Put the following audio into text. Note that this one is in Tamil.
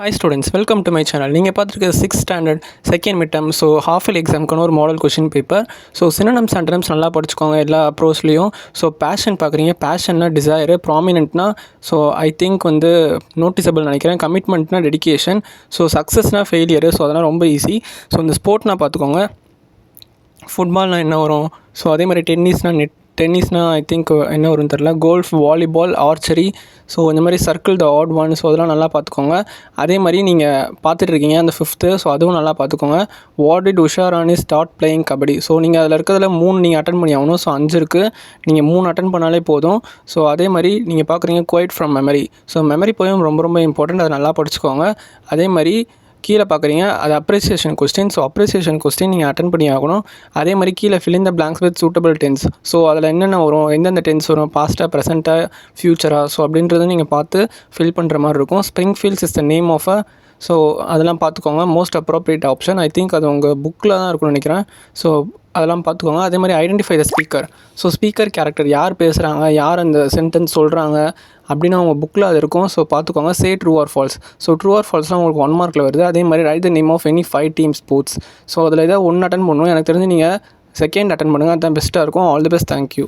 Hi students, welcome to my channel. நீங்கள் பார்த்துருக்க 6th standard second mid term half yearly எக்ஸாமுக்கான ஒரு model question paper. Synonyms antonyms நல்லா படிச்சுக்கோங்க எல்லா அப்ரோச்லேயும். பேஷன் பார்க்குறீங்க, பேஷன்னா டிசைரு, ப்ராமினென்ட்னா ஐ திங்க் நோட்டிசபிள் நினைக்கிறேன், கமிட்மெண்ட்னா டெடிகேஷன், சக்ஸஸ்னால் ஃபெயிலியரு. அதெல்லாம் ரொம்ப ஈஸி. இந்த ஸ்போர்ட்னா பார்த்துக்கோங்க. ஃபுட்பால்னால் என்ன வரும்? அதே மாதிரி டென்னிஸ்னால் ஐ திங்க் என்ன வரும்னு தெரில, கோல்ஃப், வாலிபால், ஆர்ச்சரி. இந்த மாதிரி சர்க்கிள் த ஆட் ஒன். அதெல்லாம் நல்லா பார்த்துக்கோங்க. அதே மாதிரி நீங்கள் பார்த்துட்ருக்கீங்க அந்த 5th, அதுவும் நல்லா பார்த்துக்கோங்க. What did Usha Rani start playing kabaddi. நீங்கள் அதில் இருக்கிறதுல 3 நீங்கள் அட்டன் பண்ணி ஆகணும். 5 இருக்குது, நீங்கள் 3 அட்டன் பண்ணாலே போதும். அதே மாதிரி நீங்கள் பார்க்குறீங்க குவைட் ஃப்ரம் மெமரி. மெமரி போயும் ரொம்ப ரொம்ப இம்பார்ட்டண்ட், அதை நல்லா படிச்சுக்கோங்க. அதே மாதிரி கீழே பார்க்குறீங்க அது அப்ரிசியேஷன் கொஸ்டின். அப்ரிசியேஷன் கொஸ்டின் நீங்கள் அட்டன் பண்ணி ஆகணும். அதே மாதிரி கீழே fill in the blanks with suitable tense. அதில் என்னென்ன வரும், எந்தெந்த டென்ஸ் வரும், பாஸ்ட்டாக, ப்ரெசென்ட்டாக, ஃப்யூச்சராக, அப்படின்றத நீங்கள் பார்த்து ஃபில் பண்ணுற மாதிரி இருக்கும். ஸ்ப்ரிங்ஃபீல்ட்ஸ் இஸ் த நேம் ஆஃப் அதெல்லாம் பார்த்துக்கோங்க. Most appropriate option. I think அது உங்கள் புக்கில் தான் இருக்கும்னு நினைக்கிறேன். அதெல்லாம் பார்த்துக்கோங்க. அதே மாதிரி identify the speaker. Speaker character, யார் பேசுகிறாங்க, யார் அந்த சென்டென்ஸ் சொல்கிறாங்க அப்படின்னு அவங்க புக்கில் அது இருக்கும். பார்த்துக்கோங்க. Say true or false. True or ஃபால்ஸ்லாம் உங்களுக்கு 1 மார்க்கில் வருது. அதே மாதிரி write the name of any 5 team sports. அதில் ஏதாவது 1 அட்டன் பண்ணணும். எனக்கு தெரிஞ்சு நீங்கள் செகண்ட் அட்டன் பண்ணுங்கள், அதுதான் பெஸ்ட்டாக இருக்கும். All the best, thank you.